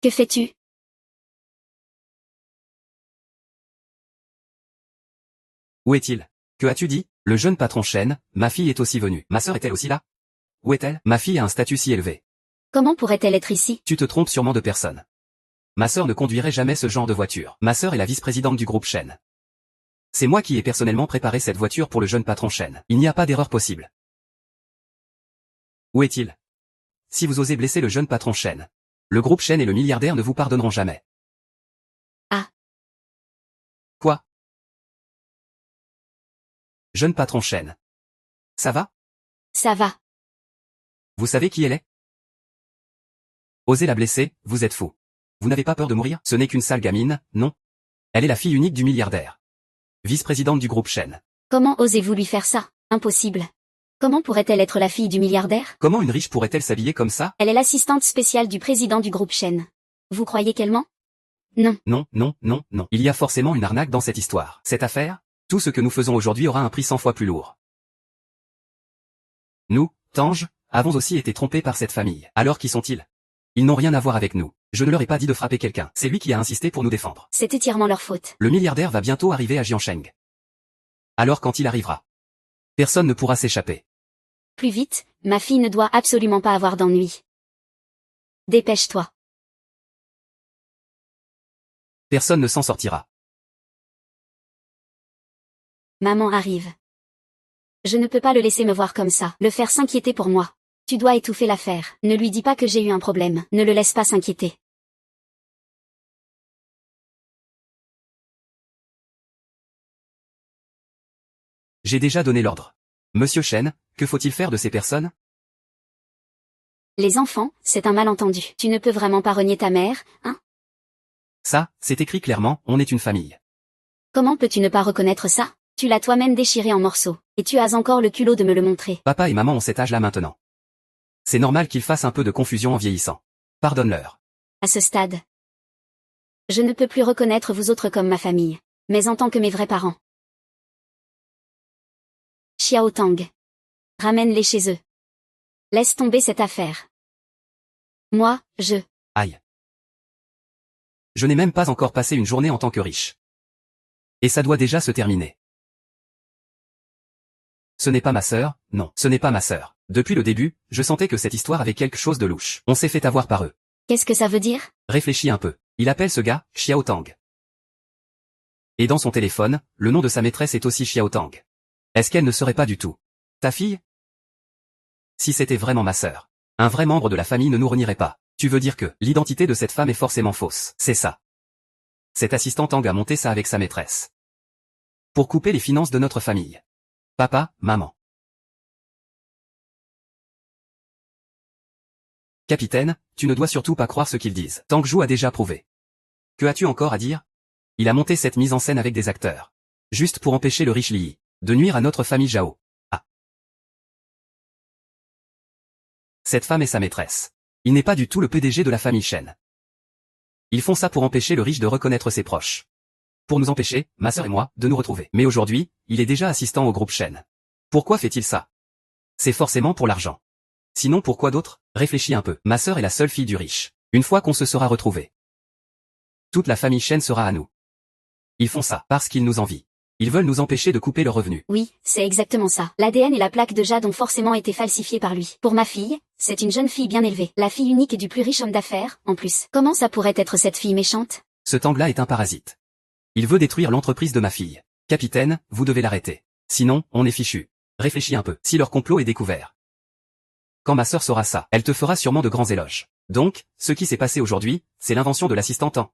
Que fais-tu? Où est-il? Que as-tu dit? Le jeune patron Shen, ma fille est aussi venue. Ma sœur est-elle aussi là? Où est-elle? Ma fille a un statut si élevé. Comment pourrait-elle être ici? Tu te trompes sûrement de personne. Ma sœur ne conduirait jamais ce genre de voiture. Ma sœur est la vice-présidente du groupe Shen. C'est moi qui ai personnellement préparé cette voiture pour le jeune patron Shen. Il n'y a pas d'erreur possible. Où est-il? Si vous osez blesser le jeune patron Chen, le groupe Chen et le milliardaire ne vous pardonneront jamais. Ah. Quoi? Jeune patron Chen. Ça va? Ça va. Vous savez qui elle est? Osez la blesser, vous êtes fou. Vous n'avez pas peur de mourir? Ce n'est qu'une sale gamine, non? Elle est la fille unique du milliardaire. Vice-présidente du groupe Chen. Comment osez-vous lui faire ça? Impossible. Comment pourrait-elle être la fille du milliardaire? Comment une riche pourrait-elle s'habiller comme ça? Elle est l'assistante spéciale du président du groupe Chen. Vous croyez qu'elle ment? Non. Non, non, non, non. Il y a forcément une arnaque dans cette histoire. Cette affaire, tout ce que nous faisons aujourd'hui aura un prix 100 fois plus lourd. Nous, Tange, avons aussi été trompés par cette famille. Alors qui sont-ils? Ils n'ont rien à voir avec nous. Je ne leur ai pas dit de frapper quelqu'un. C'est lui qui a insisté pour nous défendre. C'est entièrement leur faute. Le milliardaire va bientôt arriver à Jiansheng. Alors quand il arrivera, personne ne pourra s'échapper. Plus vite, ma fille ne doit absolument pas avoir d'ennui. Dépêche-toi. Personne ne s'en sortira. Maman arrive. Je ne peux pas le laisser me voir comme ça, le faire s'inquiéter pour moi. Tu dois étouffer l'affaire. Ne lui dis pas que j'ai eu un problème. Ne le laisse pas s'inquiéter. J'ai déjà donné l'ordre. Monsieur Chen, que faut-il faire de ces personnes? Les enfants, c'est un malentendu. Tu ne peux vraiment pas renier ta mère, hein? Ça, c'est écrit clairement, on est une famille. Comment peux-tu ne pas reconnaître ça? Tu l'as toi-même déchiré en morceaux, et tu as encore le culot de me le montrer. Papa et maman ont cet âge-là maintenant. C'est normal qu'ils fassent un peu de confusion en vieillissant. Pardonne-leur. À ce stade, je ne peux plus reconnaître vous autres comme ma famille, mais en tant que mes vrais parents. Xiao Tang. Ramène-les chez eux. Laisse tomber cette affaire. Moi, Aïe. Je n'ai même pas encore passé une journée en tant que riche. Et ça doit déjà se terminer. Ce n'est pas ma sœur, non, ce n'est pas ma sœur. Depuis le début, je sentais que cette histoire avait quelque chose de louche. On s'est fait avoir par eux. Qu'est-ce que ça veut dire? Réfléchis un peu. Il appelle ce gars, Xiao Tang. Et dans son téléphone, le nom de sa maîtresse est aussi Xiao Tang. Est-ce qu'elle ne serait pas du tout ta fille? Si c'était vraiment ma sœur, un vrai membre de la famille ne nous renierait pas. Tu veux dire que l'identité de cette femme est forcément fausse, c'est ça. Cet assistant Tang a monté ça avec sa maîtresse. Pour couper les finances de notre famille. Papa, maman. Capitaine, tu ne dois surtout pas croire ce qu'ils disent. Tang Jou a déjà prouvé. Que as-tu encore à dire? Il a monté cette mise en scène avec des acteurs. Juste pour empêcher le riche Li de nuire à notre famille Zhao. Ah. Cette femme est sa maîtresse. Il n'est pas du tout le PDG de la famille Chen. Ils font ça pour empêcher le riche de reconnaître ses proches. Pour nous empêcher, ma sœur et moi, de nous retrouver. Mais aujourd'hui, il est déjà assistant au groupe Chen. Pourquoi fait-il ça? C'est forcément pour l'argent. Sinon pourquoi d'autre? Réfléchis un peu. Ma sœur est la seule fille du riche. Une fois qu'on se sera retrouvés, toute la famille Chen sera à nous. Ils font ça parce qu'ils nous envient. Ils veulent nous empêcher de couper leurs revenus. Oui, c'est exactement ça. L'ADN et la plaque de Jade ont forcément été falsifiés par lui. Pour ma fille, c'est une jeune fille bien élevée. La fille unique et du plus riche homme d'affaires, en plus. Comment ça pourrait être cette fille méchante? Ce Tang-là est un parasite. Il veut détruire l'entreprise de ma fille. Capitaine, vous devez l'arrêter. Sinon, on est fichu. Réfléchis un peu. Si leur complot est découvert. Quand ma sœur saura ça, elle te fera sûrement de grands éloges. Donc, ce qui s'est passé aujourd'hui, c'est l'invention de l'assistant Tang.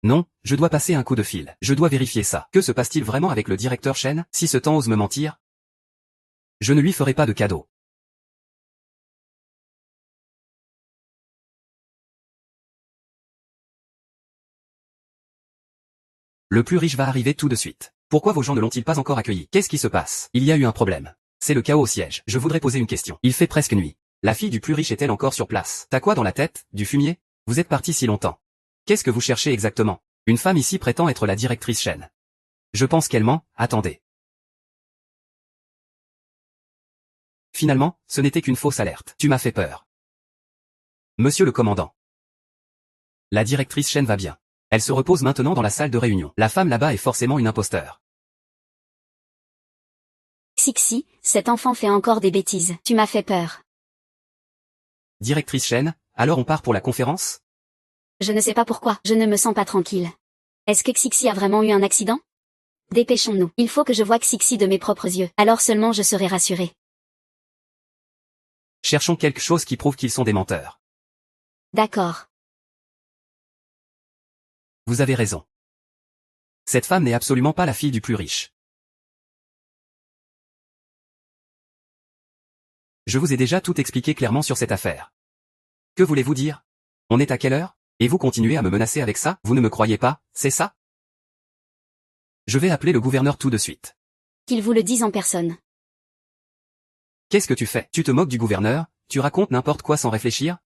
Non, je dois passer un coup de fil. Je dois vérifier ça. Que se passe-t-il vraiment avec le directeur Chen? Si ce Tang ose me mentir, je ne lui ferai pas de cadeau. Le plus riche va arriver tout de suite. Pourquoi vos gens ne l'ont-ils pas encore accueilli? Qu'est-ce qui se passe? Il y a eu un problème. C'est le chaos au siège. Je voudrais poser une question. Il fait presque nuit. La fille du plus riche est-elle encore sur place? T'as quoi dans la tête? Du fumier? Vous êtes parti si longtemps. Qu'est-ce que vous cherchez exactement? Une femme ici prétend être la directrice Chen. Je pense qu'elle ment, attendez. Finalement, ce n'était qu'une fausse alerte. Tu m'as fait peur. Monsieur le commandant. La directrice Chen va bien. Elle se repose maintenant dans la salle de réunion. La femme là-bas est forcément une imposteur. Xixi, cet enfant fait encore des bêtises. Tu m'as fait peur. Directrice Chen, alors on part pour la conférence? Je ne sais pas pourquoi, je ne me sens pas tranquille. Est-ce que Xixi a vraiment eu un accident? Dépêchons-nous. Il faut que je voie Xixi de mes propres yeux. Alors seulement je serai rassurée. Cherchons quelque chose qui prouve qu'ils sont des menteurs. D'accord. Vous avez raison. Cette femme n'est absolument pas la fille du plus riche. Je vous ai déjà tout expliqué clairement sur cette affaire. Que voulez-vous dire? On est à quelle heure? Et vous continuez à me menacer avec ça? Vous ne me croyez pas, c'est ça? Je vais appeler le gouverneur tout de suite. Qu'il vous le dise en personne. Qu'est-ce que tu fais? Tu te moques du gouverneur? Tu racontes n'importe quoi sans réfléchir?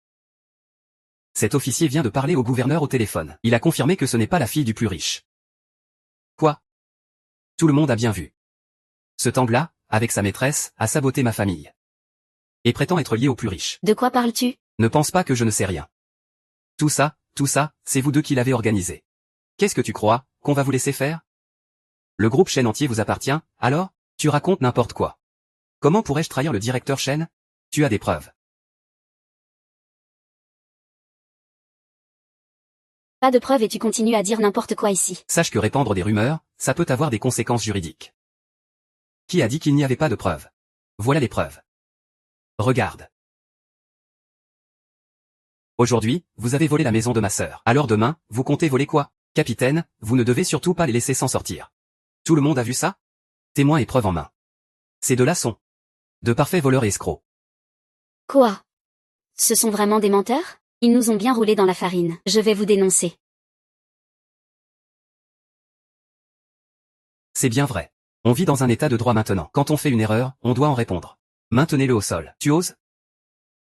Cet officier vient de parler au gouverneur au téléphone. Il a confirmé que ce n'est pas la fille du plus riche. Quoi? Tout le monde a bien vu. Ce Tang-là, avec sa maîtresse, a saboté ma famille. Et prétend être lié au plus riche. De quoi parles-tu? Ne pense pas que je ne sais rien. Tout ça, c'est vous deux qui l'avez organisé. Qu'est-ce que tu crois, qu'on va vous laisser faire? Le groupe Shen entier vous appartient, alors? Tu racontes n'importe quoi. Comment pourrais-je trahir le directeur Shen? Tu as des preuves. Pas de preuves et tu continues à dire n'importe quoi ici. Sache que répandre des rumeurs, ça peut avoir des conséquences juridiques. Qui a dit qu'il n'y avait pas de preuves? Voilà les preuves. Regarde. Aujourd'hui, vous avez volé la maison de ma sœur. Alors demain, vous comptez voler quoi? Capitaine, vous ne devez surtout pas les laisser s'en sortir. Tout le monde a vu ça? Témoins et preuves en main. Ces deux-là sont de parfaits voleurs et escrocs. Quoi? Ce sont vraiment des menteurs? Ils nous ont bien roulé dans la farine. Je vais vous dénoncer. C'est bien vrai. On vit dans un état de droit maintenant. Quand on fait une erreur, on doit en répondre. Maintenez-le au sol. Tu oses?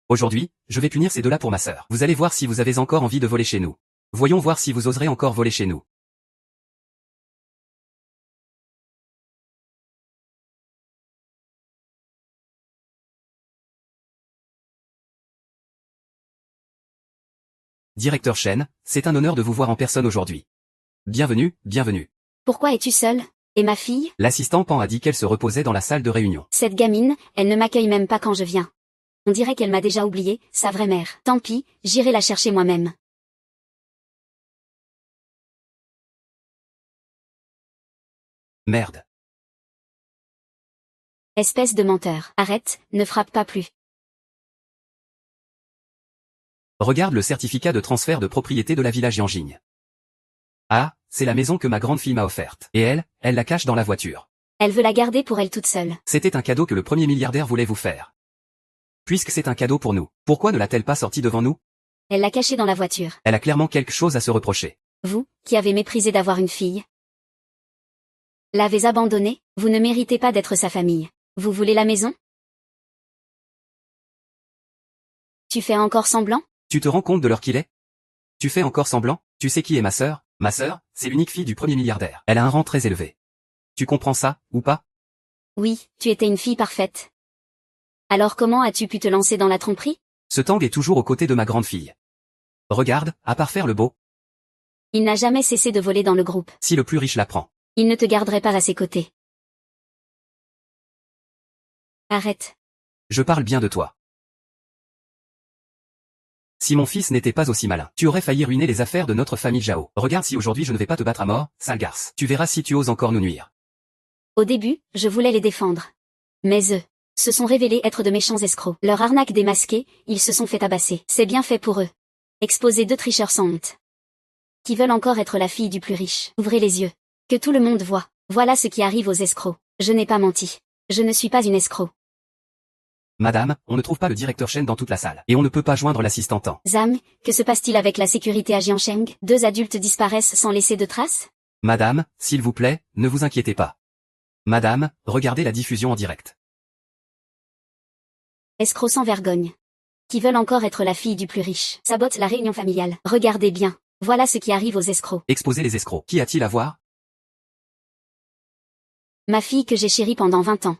Aujourd'hui, je vais punir ces deux-là pour ma sœur. Vous allez voir si vous avez encore envie de voler chez nous. Voyons voir si vous oserez encore voler chez nous. Directeur Shen, c'est un honneur de vous voir en personne aujourd'hui. Bienvenue, bienvenue. Pourquoi es-tu seule? Et ma fille? L'assistant Pan a dit qu'elle se reposait dans la salle de réunion. Cette gamine, elle ne m'accueille même pas quand je viens. On dirait qu'elle m'a déjà oublié, sa vraie mère. Tant pis, j'irai la chercher moi-même. Merde. Espèce de menteur. Arrête, ne frappe pas plus. Regarde le certificat de transfert de propriété de la villa Jianjing. Ah, c'est la maison que ma grande fille m'a offerte. Et elle la cache dans la voiture. Elle veut la garder pour elle toute seule. C'était un cadeau que le premier milliardaire voulait vous faire. Puisque c'est un cadeau pour nous, pourquoi ne l'a-t-elle pas sorti devant nous? Elle l'a cachée dans la voiture. Elle a clairement quelque chose à se reprocher. Vous, qui avez méprisé d'avoir une fille, l'avez abandonnée, vous ne méritez pas d'être sa famille. Vous voulez la maison? Tu fais encore semblant? Tu te rends compte de l'heure qu'il est? Tu fais encore semblant? Tu sais qui est ma sœur? Ma sœur, c'est l'unique fille du premier milliardaire. Elle a un rang très élevé. Tu comprends ça, ou pas? Oui, tu étais une fille parfaite. Alors comment as-tu pu te lancer dans la tromperie? Ce Tang est toujours aux côtés de ma grande fille. Regarde, à part faire le beau. Il n'a jamais cessé de voler dans le groupe. Si le plus riche l'apprend. Il ne te garderait pas à ses côtés. Arrête. Je parle bien de toi. Si mon fils n'était pas aussi malin, tu aurais failli ruiner les affaires de notre famille Zhao. Regarde si aujourd'hui je ne vais pas te battre à mort, sale garce. Tu verras si tu oses encore nous nuire. Au début, je voulais les défendre. Mais eux se sont révélés être de méchants escrocs. Leur arnaque démasquée, ils se sont fait tabasser. C'est bien fait pour eux. Exposer deux tricheurs sans honte. Qui veulent encore être la fille du plus riche. Ouvrez les yeux. Que tout le monde voit. Voilà ce qui arrive aux escrocs. Je n'ai pas menti. Je ne suis pas une escroc. Madame, on ne trouve pas le directeur Shen dans toute la salle. Et on ne peut pas joindre l'assistant Tan. Zhang, que se passe-t-il avec la sécurité à Jiansheng? Deux adultes disparaissent sans laisser de traces? Madame, s'il vous plaît, ne vous inquiétez pas. Madame, regardez la diffusion en direct. Escrocs sans vergogne. Qui veulent encore être la fille du plus riche. Sabotent la réunion familiale. Regardez bien. Voilà ce qui arrive aux escrocs. Exposez les escrocs. Qui a-t-il à voir? Ma fille que j'ai chérie pendant 20 ans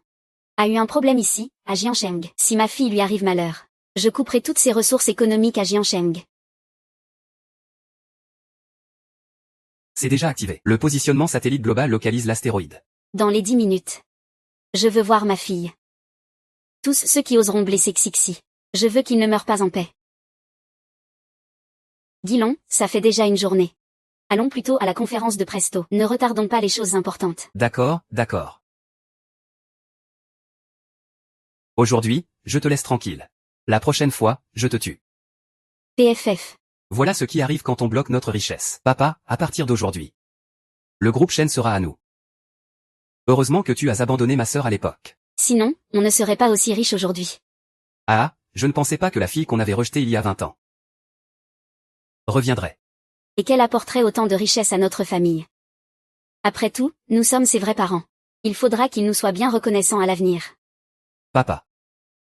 a eu un problème ici, à Jiansheng. Si ma fille lui arrive malheur, je couperai toutes ses ressources économiques à Jiansheng. C'est déjà activé. Le positionnement satellite global localise l'astéroïde. Dans les 10 minutes. Je veux voir ma fille. Tous ceux qui oseront blesser Xixi. Je veux qu'ils ne meurent pas en paix. Guilon, ça fait déjà une journée. Allons plutôt à la conférence de Presto. Ne retardons pas les choses importantes. D'accord, d'accord. Aujourd'hui, je te laisse tranquille. La prochaine fois, je te tue. PFF. Voilà ce qui arrive quand on bloque notre richesse. Papa, à partir d'aujourd'hui, le groupe Shen sera à nous. Heureusement que tu as abandonné ma sœur à l'époque. Sinon, on ne serait pas aussi riche aujourd'hui. Ah, je ne pensais pas que la fille qu'on avait rejetée il y a 20 ans reviendrait. Et qu'elle apporterait autant de richesse à notre famille. Après tout, nous sommes ses vrais parents. Il faudra qu'ils nous soient bien reconnaissants à l'avenir. Papa.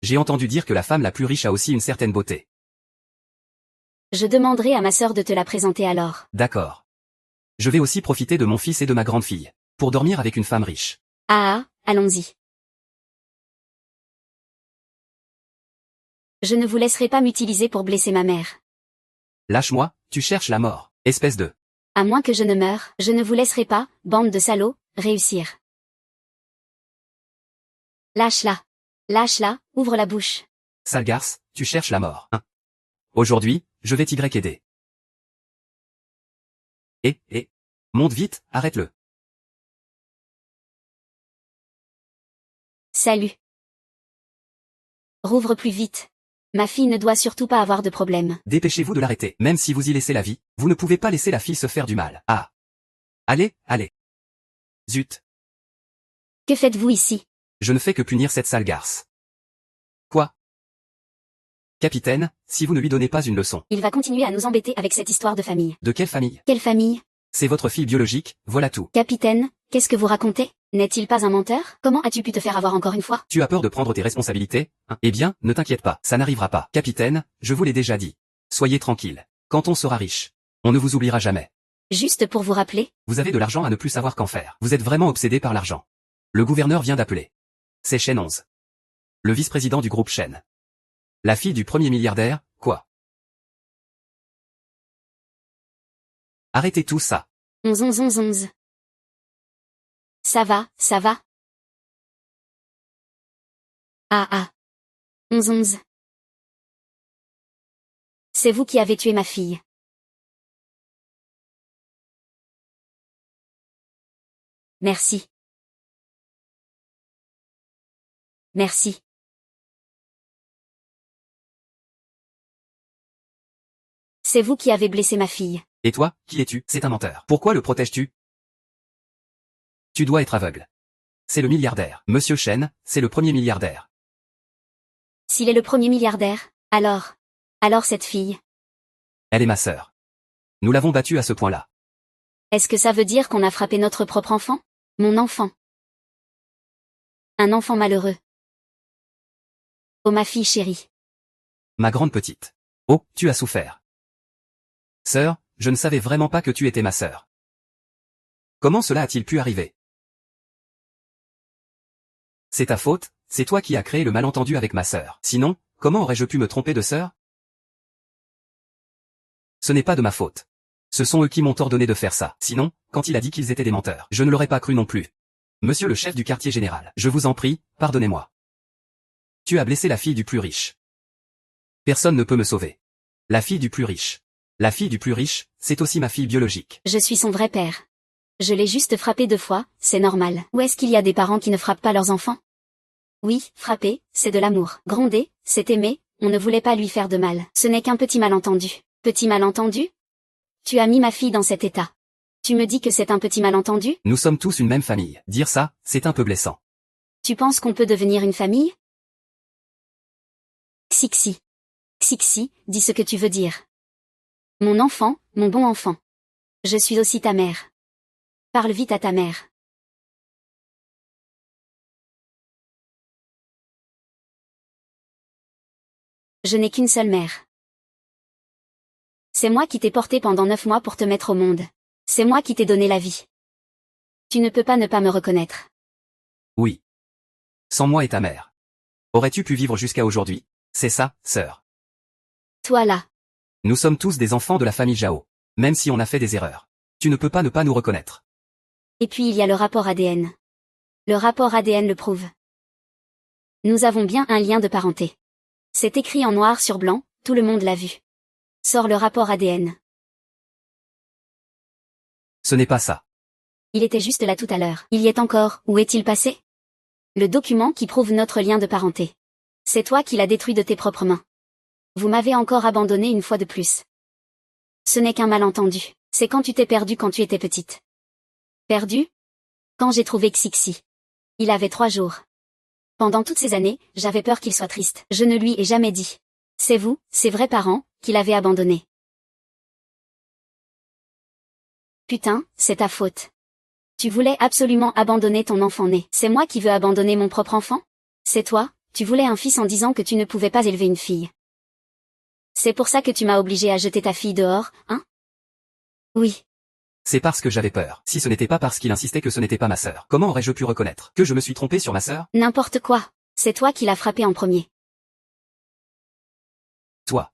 J'ai entendu dire que la femme la plus riche a aussi une certaine beauté. Je demanderai à ma sœur de te la présenter alors. D'accord. Je vais aussi profiter de mon fils et de ma grande fille, pour dormir avec une femme riche. Ah, allons-y. Je ne vous laisserai pas m'utiliser pour blesser ma mère. Lâche-moi, tu cherches la mort, espèce de... À moins que je ne meure, je ne vous laisserai pas, bande de salauds, réussir. Lâche-la. Lâche-la, ouvre la bouche. Sale garce, tu cherches la mort, hein. Aujourd'hui, je vais t'aider. Monte vite, arrête-le. Salut. Rouvre plus vite. Ma fille ne doit surtout pas avoir de problème. Dépêchez-vous de l'arrêter. Même si vous y laissez la vie, vous ne pouvez pas laisser la fille se faire du mal. Ah. Allez. Zut. Que faites-vous ici? Je ne fais que punir cette sale garce. Quoi? Capitaine, si vous ne lui donnez pas une leçon. Il va continuer à nous embêter avec cette histoire de famille. De quelle famille? Quelle famille? C'est votre fille biologique, voilà tout. Capitaine, qu'est-ce que vous racontez? N'est-il pas un menteur? Comment as-tu pu te faire avoir encore une fois? Tu as peur de prendre tes responsabilités, hein? Eh bien, ne t'inquiète pas, ça n'arrivera pas. Capitaine, je vous l'ai déjà dit. Soyez tranquille. Quand on sera riche, on ne vous oubliera jamais. Juste pour vous rappeler. Vous avez de l'argent à ne plus savoir qu'en faire. Vous êtes vraiment obsédé par l'argent. Le gouverneur vient d'appeler. C'est Shen 11. Le vice-président du groupe Shen. La fille du premier milliardaire, quoi? Arrêtez tout ça. 11. Ça va. Ah. 11. C'est vous qui avez tué ma fille. Merci. C'est vous qui avez blessé ma fille. Et toi, qui es-tu? C'est un menteur. Pourquoi le protèges-tu? Tu dois être aveugle. C'est le milliardaire. Monsieur Shen, c'est le premier milliardaire. S'il est le premier milliardaire, alors cette fille. Elle est ma sœur. Nous l'avons battue à ce point-là. Est-ce que ça veut dire qu'on a frappé notre propre enfant? Mon enfant. Un enfant malheureux. Oh ma fille chérie. Ma grande petite. Oh, tu as souffert. Sœur, je ne savais vraiment pas que tu étais ma sœur. Comment cela a-t-il pu arriver? C'est ta faute, c'est toi qui as créé le malentendu avec ma sœur. Sinon, comment aurais-je pu me tromper de sœur? Ce n'est pas de ma faute. Ce sont eux qui m'ont ordonné de faire ça. Sinon, quand il a dit qu'ils étaient des menteurs, je ne l'aurais pas cru non plus. Monsieur le chef du quartier général, je vous en prie, pardonnez-moi. Tu as blessé la fille du plus riche. Personne ne peut me sauver. La fille du plus riche. La fille du plus riche, c'est aussi ma fille biologique. Je suis son vrai père. Je l'ai juste frappé 2 fois, c'est normal. Où est-ce qu'il y a des parents qui ne frappent pas leurs enfants? Oui, frapper, c'est de l'amour. Gronder, c'est aimer, on ne voulait pas lui faire de mal. Ce n'est qu'un petit malentendu. Petit malentendu? Tu as mis ma fille dans cet état. Tu me dis que c'est un petit malentendu? Nous sommes tous une même famille. Dire ça, c'est un peu blessant. Tu penses qu'on peut devenir une famille? Xixi. Xixi, dis ce que tu veux dire. Mon enfant, mon bon enfant. Je suis aussi ta mère. Parle vite à ta mère. Je n'ai qu'une seule mère. C'est moi qui t'ai porté pendant 9 mois pour te mettre au monde. C'est moi qui t'ai donné la vie. Tu ne peux pas ne pas me reconnaître. Oui. Sans moi et ta mère. Aurais-tu pu vivre jusqu'à aujourd'hui? C'est ça, sœur. Toi là. Nous sommes tous des enfants de la famille Zhao. Même si on a fait des erreurs. Tu ne peux pas ne pas nous reconnaître. Et puis il y a le rapport ADN. Le rapport ADN le prouve. Nous avons bien un lien de parenté. C'est écrit en noir sur blanc, tout le monde l'a vu. Sors le rapport ADN. Ce n'est pas ça. Il était juste là tout à l'heure. Il y est encore, où est-il passé? Le document qui prouve notre lien de parenté. C'est toi qui l'as détruit de tes propres mains. Vous m'avez encore abandonné une fois de plus. Ce n'est qu'un malentendu. C'est quand tu t'es perdue quand tu étais petite. Perdue? Quand j'ai trouvé Xixi. Il avait 3 jours. Pendant toutes ces années, j'avais peur qu'il soit triste. Je ne lui ai jamais dit. C'est vous, ses vrais parents, qui l'avez abandonné. Putain, c'est ta faute. Tu voulais absolument abandonner ton enfant né. C'est moi qui veux abandonner mon propre enfant? C'est toi, tu voulais un fils en disant que tu ne pouvais pas élever une fille. C'est pour ça que tu m'as obligé à jeter ta fille dehors, hein? Oui. C'est parce que j'avais peur. Si ce n'était pas parce qu'il insistait que ce n'était pas ma sœur, comment aurais-je pu reconnaître que je me suis trompé sur ma sœur? N'importe quoi. C'est toi qui l'as frappé en premier. Toi.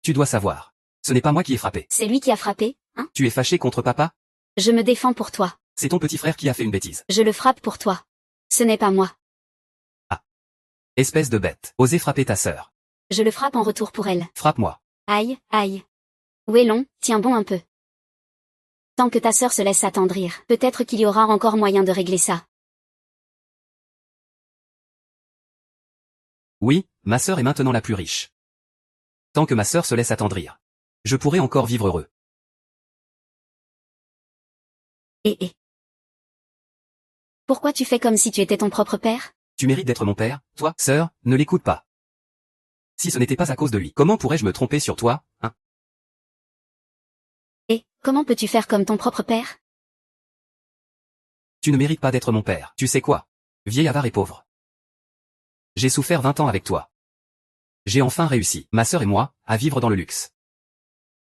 Tu dois savoir. Ce n'est pas moi qui ai frappé. C'est lui qui a frappé, hein? Tu es fâché contre papa? Je me défends pour toi. C'est ton petit frère qui a fait une bêtise. Je le frappe pour toi. Ce n'est pas moi. Ah. Espèce de bête. Osez frapper ta sœur. Je le frappe en retour pour elle. Frappe-moi. Aïe, aïe. Wellon, tiens bon un peu. Tant que ta sœur se laisse attendrir, peut-être qu'il y aura encore moyen de régler ça. Oui, ma sœur est maintenant la plus riche. Tant que ma sœur se laisse attendrir, je pourrai encore vivre heureux. Et. Pourquoi tu fais comme si tu étais ton propre père? Tu mérites d'être mon père, toi, sœur, ne l'écoute pas. Si ce n'était pas à cause de lui, comment pourrais-je me tromper sur toi, hein? Et, comment peux-tu faire comme ton propre père? Tu ne mérites pas d'être mon père. Tu sais quoi? Vieil avare et pauvre. J'ai souffert 20 ans avec toi. J'ai enfin réussi, ma sœur et moi, à vivre dans le luxe.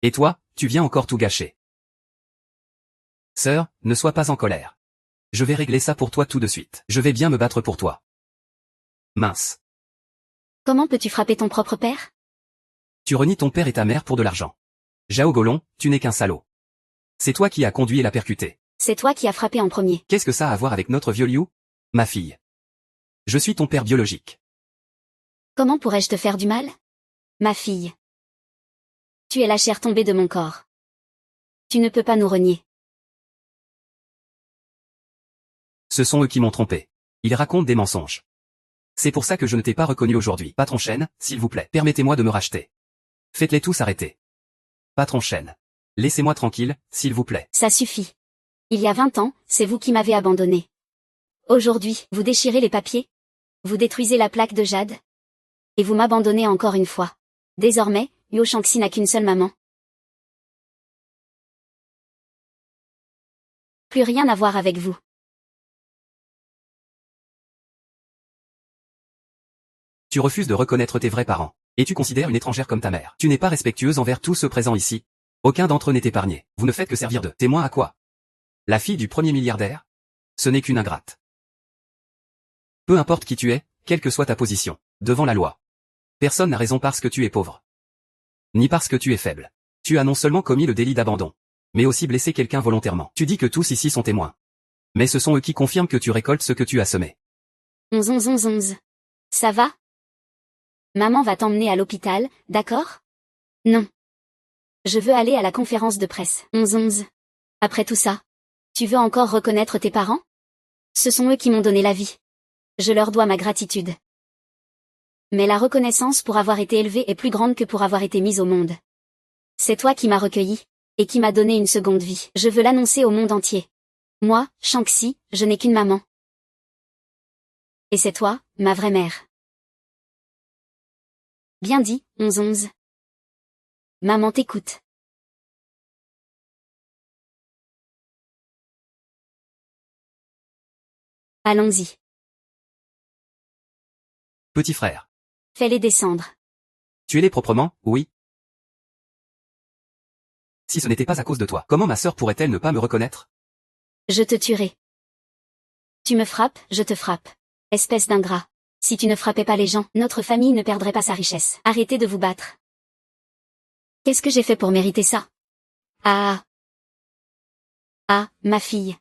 Et toi, tu viens encore tout gâcher. Sœur, ne sois pas en colère. Je vais régler ça pour toi tout de suite. Je vais bien me battre pour toi. Mince. Comment peux-tu frapper ton propre père? Tu renies ton père et ta mère pour de l'argent. Jao Golon, tu n'es qu'un salaud. C'est toi qui as conduit et l'a percuté. C'est toi qui as frappé en premier. Qu'est-ce que ça a à voir avec notre vieux Liu? Ma fille. Je suis ton père biologique. Comment pourrais-je te faire du mal? Ma fille. Tu es la chair tombée de mon corps. Tu ne peux pas nous renier. Ce sont eux qui m'ont trompé. Ils racontent des mensonges. C'est pour ça que je ne t'ai pas reconnu aujourd'hui. Patron Chen, s'il vous plaît, permettez-moi de me racheter. Faites-les tous arrêter. Patron Chen. Laissez-moi tranquille, s'il vous plaît. Ça suffit. Il y a 20 ans, c'est vous qui m'avez abandonné. Aujourd'hui, vous déchirez les papiers. Vous détruisez la plaque de jade. Et vous m'abandonnez encore une fois. Désormais, Yo Shangxi n'a qu'une seule maman. Plus rien à voir avec vous. Tu refuses de reconnaître tes vrais parents. Et tu considères une étrangère comme ta mère. Tu n'es pas respectueuse envers tous ceux présents ici. Aucun d'entre eux n'est épargné. Vous ne faites que servir de témoin à quoi? La fille du premier milliardaire? Ce n'est qu'une ingrate. Peu importe qui tu es, quelle que soit ta position, devant la loi. Personne n'a raison parce que tu es pauvre. Ni parce que tu es faible. Tu as non seulement commis le délit d'abandon, mais aussi blessé quelqu'un volontairement. Tu dis que tous ici sont témoins. Mais ce sont eux qui confirment que tu récoltes ce que tu as semé. 11. Ça va? Maman va t'emmener à l'hôpital, d'accord? Non. Je veux aller à la conférence de presse. 11. Après tout ça, tu veux encore reconnaître tes parents? Ce sont eux qui m'ont donné la vie. Je leur dois ma gratitude. Mais la reconnaissance pour avoir été élevée est plus grande que pour avoir été mise au monde. C'est toi qui m'as recueilli, et qui m'as donné une seconde vie. Je veux l'annoncer au monde entier. Moi, Shangxi, je n'ai qu'une maman. Et c'est toi, ma vraie mère. Bien dit, 11. Maman t'écoute. Allons-y. Petit frère. Fais-les descendre. Tuez-les proprement, oui. Si ce n'était pas à cause de toi, comment ma sœur pourrait-elle ne pas me reconnaître? Je te tuerai. Tu me frappes, je te frappe. Espèce d'ingrat. Si tu ne frappais pas les gens, notre famille ne perdrait pas sa richesse. Arrêtez de vous battre. Qu'est-ce que j'ai fait pour mériter ça? Ah, ma fille.